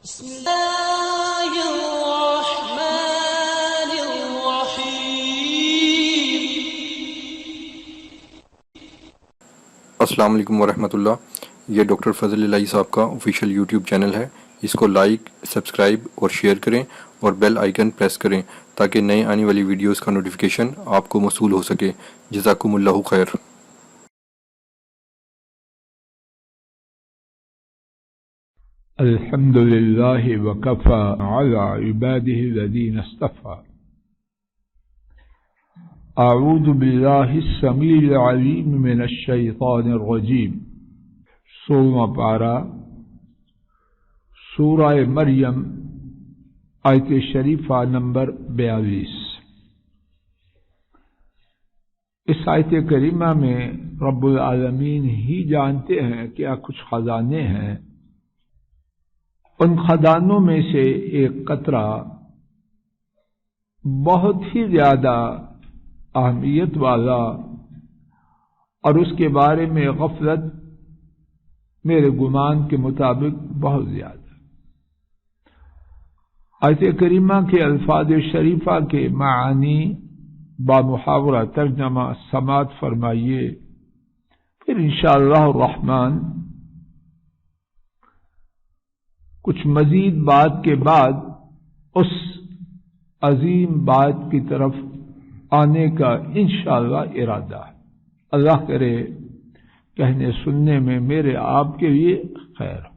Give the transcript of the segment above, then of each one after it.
بسم الله الرحمن الرحيم. السلام علیکم ورحمۃ اللہ. یہ ڈاکٹر فضل الہی صاحب کا آفیشیل یوٹیوب چینل ہے. اس کو لائک، سبسکرائب اور شیئر کریں اور بیل آئیکن پریس کریں تاکہ نئے آنے والی ویڈیوز کا نوٹیفیکیشن آپ کو موصول ہو سکے. جزاکم اللہ خیر. الحمد لله وكفى على عباده الذين اصطفى. أعوذ بالله السميع العليم من الشيطان الرجيم. سورہ پارہ سورہ مریم آیت شریفہ نمبر 42. اس آیت کریمہ میں رب العالمین ہی جانتے ہیں کیا کچھ خزانے ہیں. ان خزانوں میں سے ایک قطرہ بہت ہی زیادہ اہمیت والا اور اس کے بارے میں غفلت میرے گمان کے مطابق بہت زیادہ. آیت کریمہ کے الفاظ شریفہ کے معانی بامحاورہ ترجمہ سماعت فرمائیے، پھر انشاءاللہ الرحمن کچھ مزید بات کے بعد اس عظیم بات کی طرف آنے کا انشاءاللہ ارادہ ہے. اللہ کرے کہنے سننے میں میرے آپ کے لیے خیر ہو.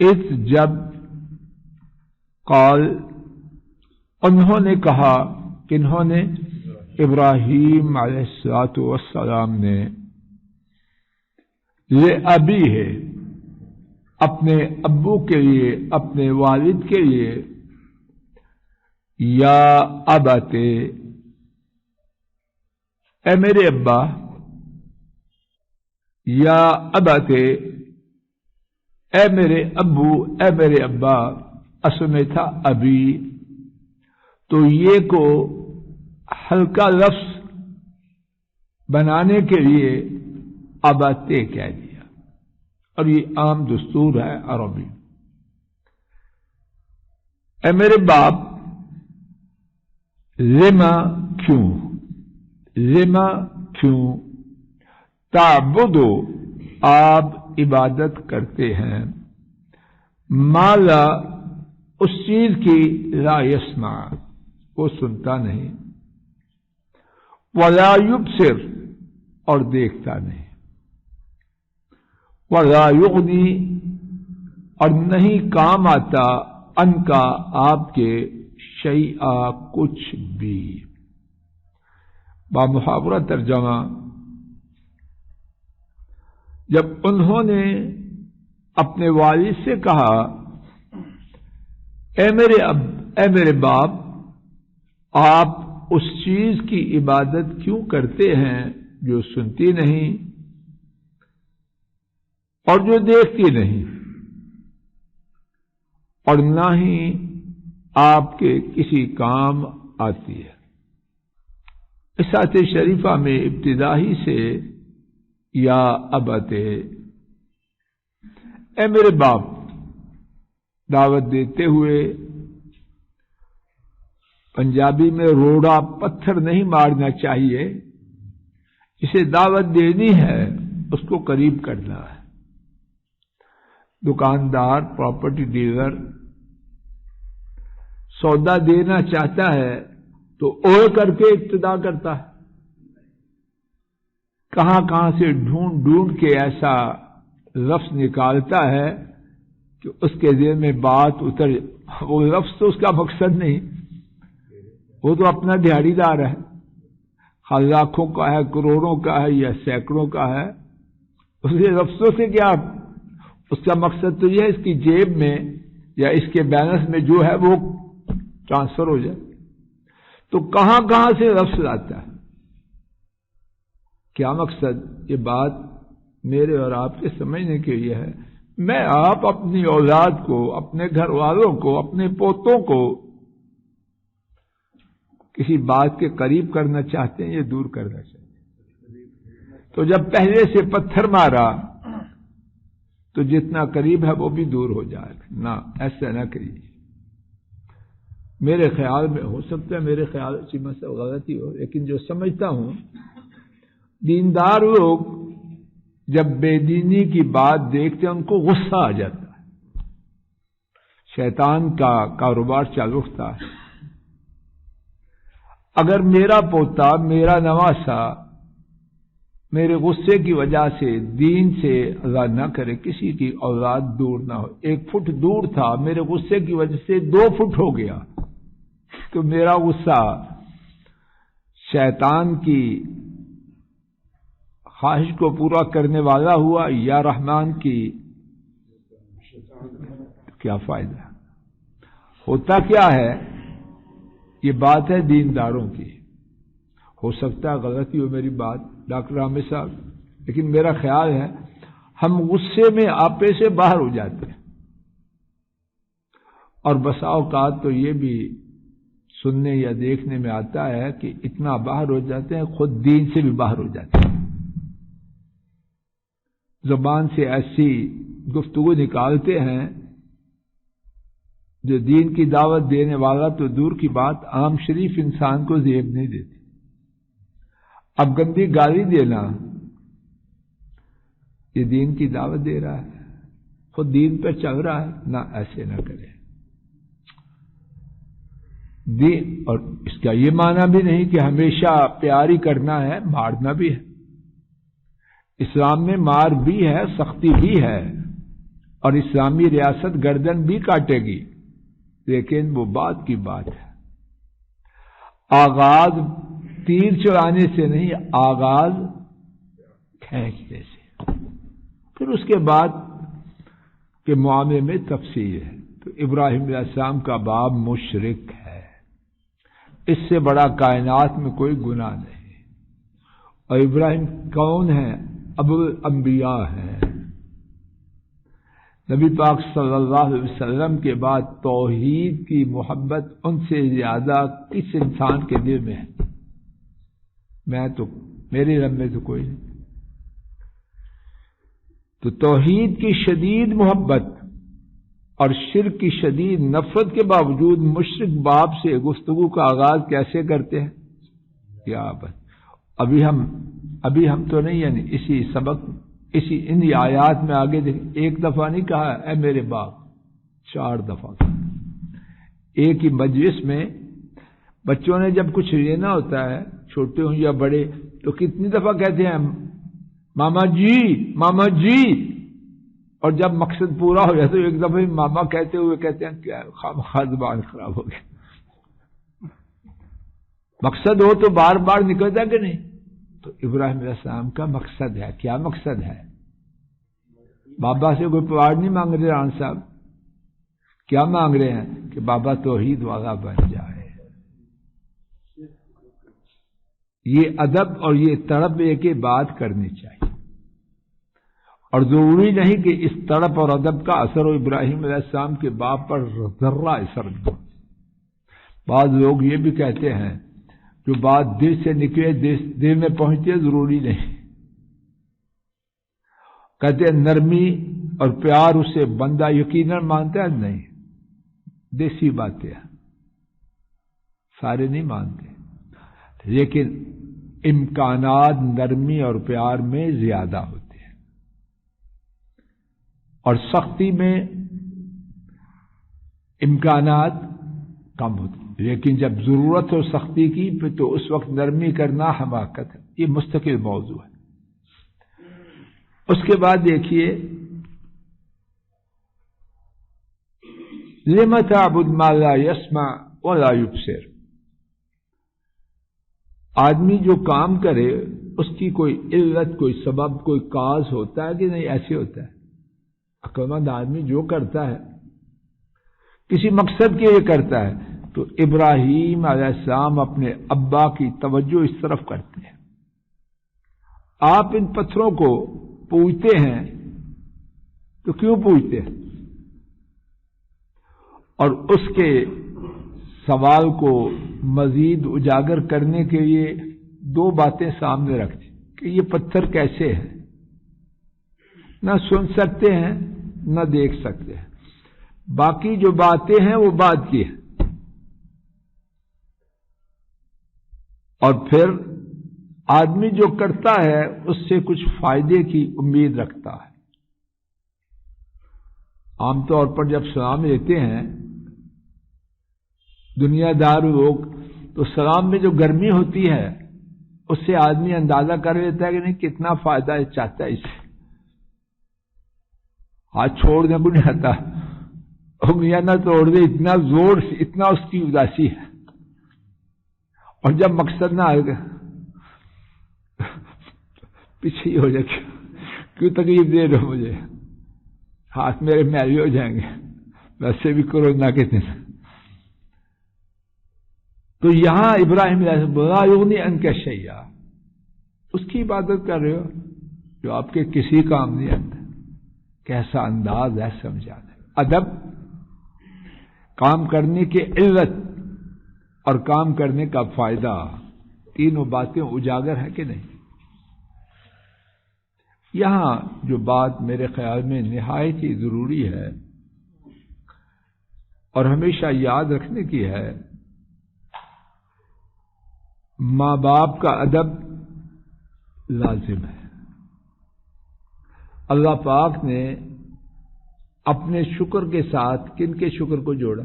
اس جب قال انہوں نے کہا، کنہوں نے؟ ابراہیم علیہ السلام نے، لأبی ہے اپنے ابو کے لیے، اپنے والد کے لیے، یا اباتے اے میرے ابا، یا اباتے اے میرے ابو، اے میرے ابا. اصل میں تھا ابی، تو یہ کو ہلکا لفظ بنانے کے لیے اباتے کہہ دیا، اور یہ عام دستور ہے عربی. اے میرے باپ، لما کیوں، لما کیوں، تعبدو آپ عبادت کرتے ہیں، ما لا اس چیز کی لا یسمع وہ سنتا نہیں، ولا یبصر اور دیکھتا نہیں، ولا یغنی اور نہیں کام آتا، ان کا آپ کے شیئا کچھ بھی. بامحاورہ ترجمہ، جب انہوں نے اپنے والد سے کہا اے میرے باپ، آپ اس چیز کی عبادت کیوں کرتے ہیں جو سنتی نہیں اور جو دیکھتی نہیں، اور نہ ہی آپ کے کسی کام آتی ہے. اس آیت شریفہ میں ابتدائی سے یا اباتے اے میرے باپ دعوت دیتے ہوئے، پنجابی میں روڑا پتھر نہیں مارنا چاہیے، اسے دعوت دینی ہے، اس کو قریب کرنا ہے. دکاندار، پراپرٹی ڈیلر سودا دینا چاہتا ہے تو اوڑ کر کے ابتدا کرتا ہے، کہاں کہاں سے ڈھونڈ کے ایسا لفظ نکالتا ہے کہ اس کے ذہن میں بات اتر. وہ لفظ تو اس کا مقصد نہیں، وہ تو اپنا دیہڑی دار ہے، لاکھوں کا ہے، کروڑوں کا ہے یا سینکڑوں کا ہے، اس کے لفظوں سے کیا؟ اس کا مقصد تو یہ ہے اس کی جیب میں یا اس کے بیلنس میں جو ہے وہ ٹرانسفر ہو جائے. تو کہاں کہاں سے لفظ آتا ہے، کیا مقصد؟ یہ بات میرے اور آپ کے سمجھنے کے لیے ہے. میں آپ اپنی اولاد کو، اپنے گھر والوں کو، اپنے پوتوں کو کسی بات کے قریب کرنا چاہتے ہیں یا دور کرنا چاہتے ہیں؟ تو جب پہلے سے پتھر مارا تو جتنا قریب ہے وہ بھی دور ہو جائے گا. نہ، ایسا نہ کریے. میرے خیال میں، ہو سکتا ہے میرے خیال سے مثلا غلطی ہو، لیکن جو سمجھتا ہوں، دیندار لوگ جب بے دینی کی بات دیکھتے ہیں ان کو غصہ آ جاتا ہے. شیطان کا کاروبار چالو ہوتا ہے. اگر میرا پوتا، میرا نواسا میرے غصے کی وجہ سے دین سے آزاد نہ کرے، کسی کی اولاد دور نہ ہو، 1 فٹ دور تھا، میرے غصے کی وجہ سے 2 فٹ ہو گیا، تو میرا غصہ شیطان کی خواہش کو پورا کرنے والا ہوا یا رحمان کی؟ کیا فائدہ؟ ہوتا کیا ہے، یہ بات ہے دینداروں کی. ہو سکتا ہے غلطی ہو میری بات ڈاکٹر عامر صاحب، لیکن میرا خیال ہے ہم غصے میں آپے سے باہر ہو جاتے ہیں. اور بسا اوقات تو یہ بھی سننے یا دیکھنے میں آتا ہے کہ اتنا باہر ہو جاتے ہیں خود دین سے بھی باہر ہو جاتے ہیں. زبان سے ایسی گفتگو نکالتے ہیں جو دین کی دعوت دینے والا تو دور کی بات، عام شریف انسان کو زیب نہیں دیتی. اب گندی گالی دینا یہ دین کی دعوت دے رہا ہے، خود دین پر چل رہا ہے. نہ، ایسے نہ کرے. دین، اور اس کا یہ معنی بھی نہیں کہ ہمیشہ پیاری کرنا ہے، مارنا بھی ہے. اسلام میں مار بھی ہے، سختی بھی ہے، اور اسلامی ریاست گردن بھی کاٹے گی، لیکن وہ بات کی بات ہے. آغاز تیر چلانے سے نہیں، آغاز کھینچنے سے. پھر اس کے بعد کے معاملے میں تفصیل ہے. تو ابراہیم علیہ السلام کا باپ مشرک ہے، اس سے بڑا کائنات میں کوئی گناہ نہیں. اور ابراہیم کون ہے؟ ابو الانبیاء ہیں. نبی پاک صلی اللہ علیہ وسلم کے بعد توحید کی محبت ان سے زیادہ کس انسان کے دل میں ہے؟ میرے رب میں تو کوئی نہیں. تو توحید کی شدید محبت اور شرک کی شدید نفرت کے باوجود مشرک باپ سے گفتگو کا آغاز کیسے کرتے ہیں؟ کیا بات. ابھی ہم تو نہیں، یعنی اسی سبق، ان آیات میں آگے دیکھیں، 1 دفعہ نہیں کہا اے میرے باپ، 4 دفعہ. ایک ہی مجلس میں بچوں نے جب کچھ لینا ہوتا ہے، چھوٹے ہوں یا بڑے، تو کتنی دفعہ کہتے ہیں ماما جی، ماما جی. اور جب مقصد پورا ہو جائے تو 1 دفعہ ماما کہتے ہوئے کہتے ہیں کیا خواہ زبان خراب ہو گیا. مقصد ہو تو بار بار نکلتا کہ نہیں؟ تو ابراہیم علیہ السلام کا مقصد ہے. کیا مقصد ہے؟ بابا سے کوئی پواڑ نہیں مانگ رہے ران صاحب. کیا مانگ رہے ہیں؟ کہ بابا توحید والا بن جائے. یہ ادب اور یہ تڑپ ایک بات کرنی چاہیے. اور ضروری نہیں کہ اس تڑپ اور ادب کا اثر ہو ابراہیم علیہ السلام کے باپ پر ذرہ اثر نہ ہو. بعض لوگ یہ بھی کہتے ہیں جو بات دل سے نکلے دل میں پہنچے، ضروری نہیں. کہتے ہیں نرمی اور پیار اسے بندہ یقیناً مانتا ہے. نہیں، دیسی باتیں سارے نہیں مانتے، لیکن امکانات نرمی اور پیار میں زیادہ ہوتے ہیں اور سختی میں امکانات کم ہوتے ہیں. لیکن جب ضرورت ہو سختی کی پھر تو اس وقت نرمی کرنا حماقت ہے. یہ مستقل موضوع ہے. اس کے بعد دیکھیے لم تعبد ما لا يسمع ولا يبصر. آدمی جو کام کرے اس کی کوئی علت، کوئی سبب، کوئی کاز ہوتا ہے کہ نہیں؟ ایسے ہوتا ہے. عقل مند آدمی جو کرتا ہے کسی مقصد کے لیے کرتا ہے. تو ابراہیم علیہ السلام اپنے ابا کی توجہ اس طرف کرتے ہیں. آپ ان پتھروں کو پوجتے ہیں تو کیوں پوجتے ہیں؟ اور اس کے سوال کو مزید اجاگر کرنے کے لیے 2 باتیں سامنے رکھتے کہ یہ پتھر کیسے ہے. نہ سن سکتے ہیں نہ دیکھ سکتے ہیں. باقی جو باتیں ہیں وہ بعد کی ہیں. اور پھر آدمی جو کرتا ہے اس سے کچھ فائدے کی امید رکھتا ہے. عام طور پر جب سلام لیتے ہیں دنیا دار لوگ تو سلام میں جو گرمی ہوتی ہے اس سے آدمی اندازہ کر لیتا ہے کہ نہیں کتنا فائدہ چاہتا ہے اس سے. ہاتھ چھوڑنے کو نہیں آتا انگلیاں نہ توڑ دے اتنا زور سے اتنا اس کی اداسی ہے. اور جب مقصد نہ آئے گا پیچھے ہی ہو جائے کیوں تکلیف دے رہے ہو مجھے ہاتھ میرے میلے ہو جائیں گے ویسے بھی کورونا کے دن. تو یہاں ابراہیم علیہ السلام بلا یغنی عنک شیئا اس کی عبادت کر رہے ہو جو آپ کے کسی کام نہیں آتا. کیسا انداز ہے سمجھانے. ادب کام کرنے کی علت اور کام کرنے کا فائدہ تینوں باتیں اجاگر ہیں کہ نہیں. یہاں جو بات میرے خیال میں نہایت ہی ضروری ہے اور ہمیشہ یاد رکھنے کی ہے ماں باپ کا ادب لازم ہے. اللہ پاک نے اپنے شکر کے ساتھ کن کے شکر کو جوڑا؟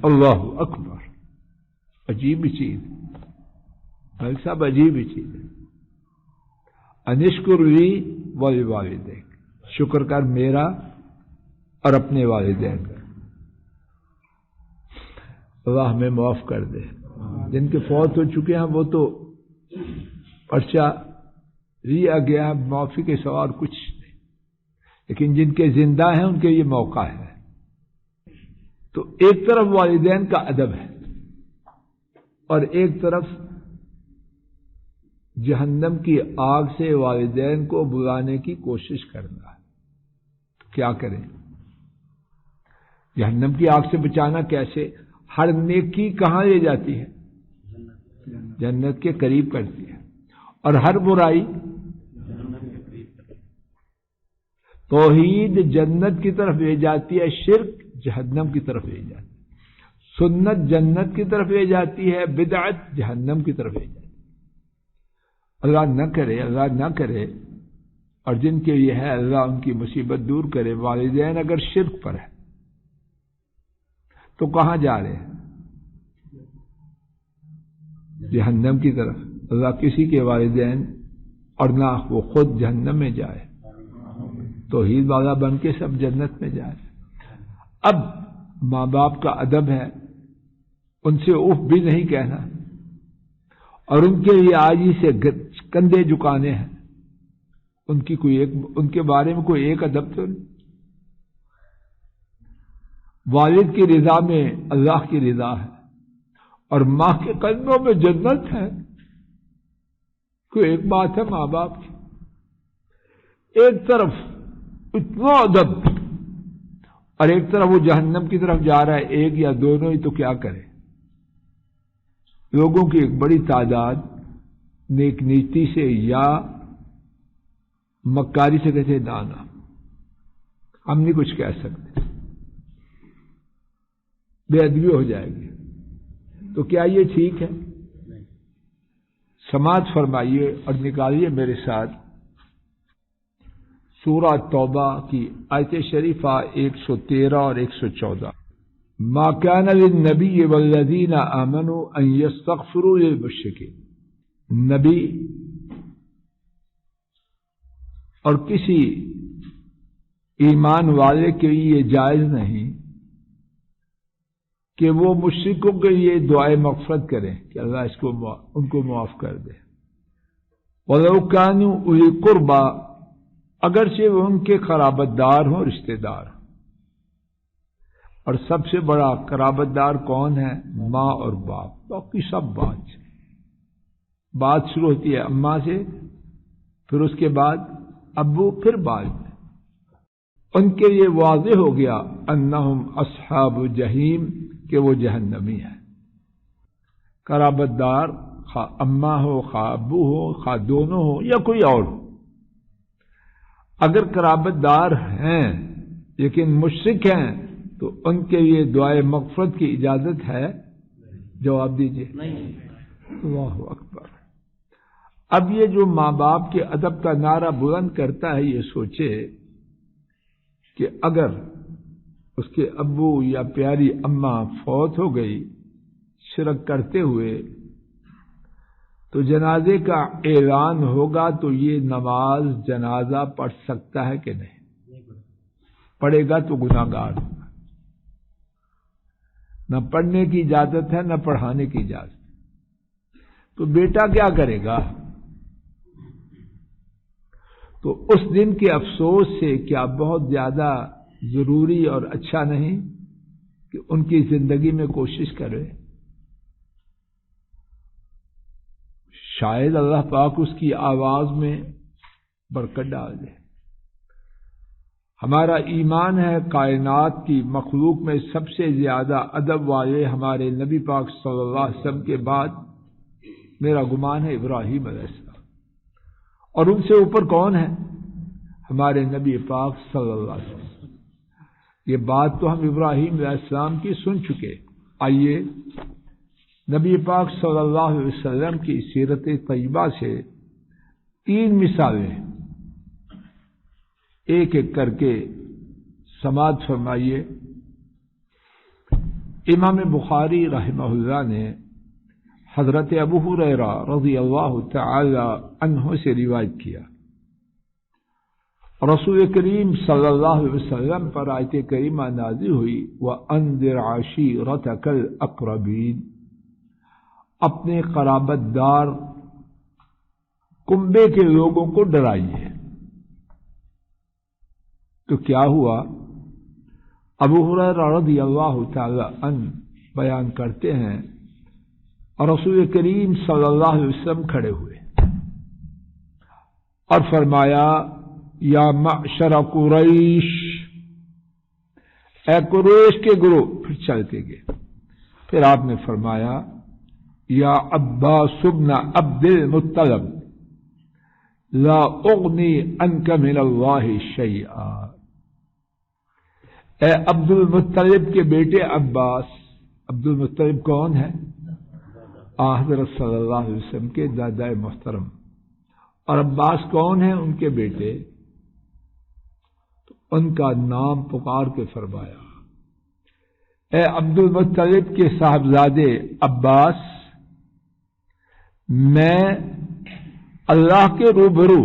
اللہ اکبر. عجیب چیز بھائی صاحب عجیب چیز ہے. انشکر لی ولوالدیک شکر کر میرا اور اپنے والدین کا. اللہ ہمیں معاف کر دے. جن کے فوت ہو چکے ہیں وہ تو پرچہ لیا گیا معافی کے سوا اور کچھ نہیں لیکن جن کے زندہ ہیں ان کے یہ موقع ہے. تو ایک طرف والدین کا ادب ہے اور ایک طرف جہنم کی آگ سے والدین کو بلانے کی کوشش کرنا ہے. تو کیا کریں؟ جہنم کی آگ سے بچانا کیسے؟ ہر نیکی کہاں لے جاتی ہے؟ جنت کے قریب کرتی ہے. اور ہر برائی توحید جنت کی طرف لے جاتی ہے، شرک جہنم کی طرف لے جاتی ہے. سنت جنت کی طرف لے جاتی ہے، بدعت جہنم کی طرف لے جاتی ہے. اللہ نہ کرے اور جن کے یہ ہے اللہ ان کی مصیبت دور کرے. والدین اگر شرک پر ہے تو کہاں جا رہے ہیں؟ جہنم کی طرف. اللہ کسی کے والدین اور نہ وہ خود جہنم میں جائے توحید والا بن کے سب جنت میں جائے. اب ماں باپ کا ادب ہے ان سے اف بھی نہیں کہنا اور ان کے لیے آج ہی سے کندھے جھکانے ہیں. ان کے بارے میں کوئی ایک ادب تو نہیں. والد کی رضا میں اللہ کی رضا ہے اور ماں کے قدموں میں جنت ہے. کوئی ایک بات ہے ماں باپ کی. ایک طرف اتنا ادب اور ایک طرف وہ جہنم کی طرف جا رہا ہے. ایک یا دونوں ہی تو کیا کرے؟ لوگوں کی ایک بڑی تعداد نیک نیتی سے یا مکاری سے کہتے دانا ہم نہیں کچھ کہہ سکتے بے ادبی ہو جائے گی. تو کیا یہ ٹھیک ہے؟ سماعت فرمائیے اور نکالیے میرے ساتھ سورہ توبہ کی آیت شریفہ 113 اور 114. ما كان للنبي والذين آمنوا ان يستغفروا للمشركين. نبی اور کسی ایمان والے کے لیے یہ جائز نہیں کہ وہ مشرکوں کے لیے دعائے مغفرت کریں کہ اللہ ان کو معاف کر دے. وَلَوْ كَانُوا أُولِي قُرْبَىٰ اگرچہ وہ ان کے قرابت دار ہوں رشتہ دار. اور سب سے بڑا قرابت دار کون ہے؟ ماں اور باپ. باقی سب بات شروع ہوتی ہے اماں سے پھر اس کے بعد ابو پھر بعد میں. ان کے لیے واضح ہو گیا انہم اصحاب جہیم کہ وہ جہنمی ہے. قرابت دار خواہ اماں ہو خواہ ابو ہو خواہ دونوں ہو یا کوئی اور ہو اگر قرابت دار ہیں لیکن مشرک ہیں تو ان کے لیے دعائے مغفرت کی اجازت ہے؟ جواب دیجیے۔ اللہ اکبر۔ اب یہ جو ماں باپ کے ادب کا نعرہ بلند کرتا ہے، یہ سوچے کہ اگر اس کے ابو یا پیاری اماں فوت ہو گئی شرک کرتے ہوئے تو جنازے کا اعلان ہوگا تو یہ نماز جنازہ پڑھ سکتا ہے کہ نہیں؟ پڑھے گا تو گناہگار ہوگا۔ نہ پڑھنے کی اجازت ہے نہ پڑھانے کی اجازت، تو بیٹا کیا کرے گا؟ تو اس دن کے افسوس سے کیا بہت زیادہ ضروری اور اچھا نہیں کہ ان کی زندگی میں کوشش کرے؟ شاید اللہ پاک اس کی آواز میں برکت ڈال دے۔ ہمارا ایمان ہے کائنات کی مخلوق میں سب سے زیادہ ادب والے ہمارے نبی پاک صلی اللہ علیہ وسلم کے بعد میرا گمان ہے ابراہیم علیہ السلام، اور ان سے اوپر کون ہے؟ ہمارے نبی پاک صلی اللہ علیہ وسلم۔ یہ بات تو ہم ابراہیم علیہ السلام کی سن چکے۔ آئیے نبی پاک صلی اللہ علیہ وسلم کی سیرت طیبہ سے 3 مثالیں ایک ایک کر کے سماعت فرمائیے۔ امام بخاری رحمہ اللہ نے حضرت ابو ہریرہ رضی اللہ تعالی عنہ سے روایت کیا، رسول کریم صلی اللہ علیہ وسلم پر آیت کریمہ نازل ہوئی، وَأَنذِرْ عَشِيرَتَكَ الْأَقْرَبِينَ، اپنے قرابت دار کنبے کے لوگوں کو ڈرائیے۔ تو کیا ہوا؟ ابو ہریرہ رضی اللہ تعالی عنہ بیان کرتے ہیں، رسول کریم صلی اللہ علیہ وسلم کھڑے ہوئے اور فرمایا، یا معشر قریش، اے قریش کے گروہ، پھر چلتے گئے۔ پھر آپ نے فرمایا، یا عباس بن عبد المطلب لا اغنی عنک من اللہ شیئا، اے عبد المطلب کے بیٹے عباس۔ عبد المطلب کون ہے؟ حضرت صلی اللہ علیہ وسلم کے دادا محترم۔ اور عباس کون ہیں؟ ان کے بیٹے۔ تو ان کا نام پکار کے فرمایا، اے عبد المطلب کے صاحبزادے عباس، میں اللہ کے روبرو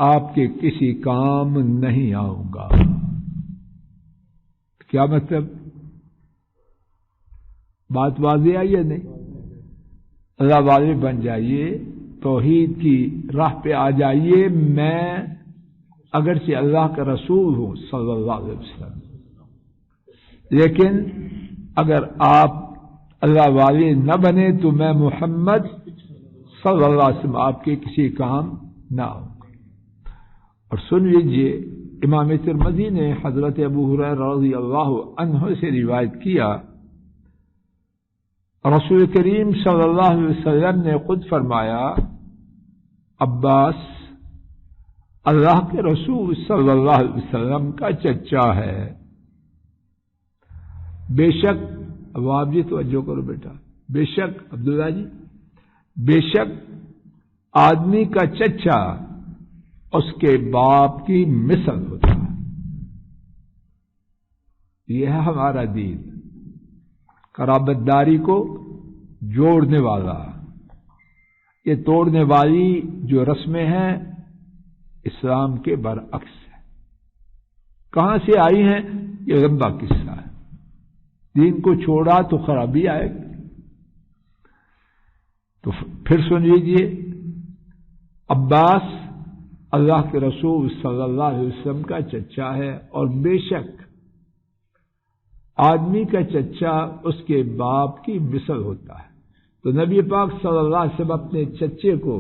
آپ کے کسی کام نہیں آؤں گا۔ کیا مطلب؟ بات واضح ہے یا نہیں؟ اللہ والے بن جائیے، توحید کی راہ پہ آ جائیے۔ میں اگرچہ اللہ کا رسول ہوں صلی اللہ علیہ وسلم، لیکن اگر آپ اللہ والے نہ بنے تو میں محمد صلی اللہ علیہ وسلم آپ کے کسی کام نہ آؤں گا۔ اور سن لیجیے، امام ترمذی نے حضرت ابو ہریرہ رضی اللہ عنہ سے روایت کیا، رسول کریم صلی اللہ علیہ وسلم نے خود فرمایا، عباس اللہ کے رسول صلی اللہ علیہ وسلم کا چچا ہے۔ بے شک، اب آپ جی توجہ کرو بیٹا، بے شک عبداللہ جی، بے شک آدمی کا چچا اس کے باپ کی مثل ہوتا ہے۔ یہ ہے ہمارا دین، قرابت داری کو جوڑنے والا۔ یہ توڑنے والی جو رسمیں ہیں اسلام کے برعکس ہے۔ کہاں سے آئی ہیں؟ یہ لمبا قصہ ہے۔ دین کو چھوڑا تو خرابی آئے گی۔ تو پھر سن لیجیے، عباس اللہ کے رسول صلی اللہ علیہ وسلم کا چچا ہے، اور بے شک آدمی کا چچا اس کے باپ کی مثل ہوتا ہے۔ تو نبی پاک صلی اللہ علیہ وسلم اپنے چچے کو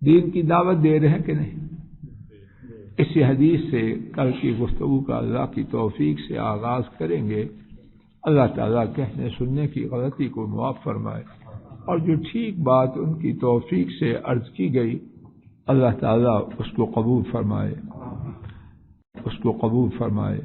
دین کی دعوت دے رہے ہیں کہ نہیں؟ اسی حدیث سے کل کی گفتگو کا اللہ کی توفیق سے آغاز کریں گے۔ اللہ تعالیٰ کہنے سننے کی غلطی کو معاف فرمائے، اور جو ٹھیک بات ان کی توفیق سے عرض کی گئی اللہ تعالیٰ اس کو قبول فرمائے، اس کو قبول فرمائے۔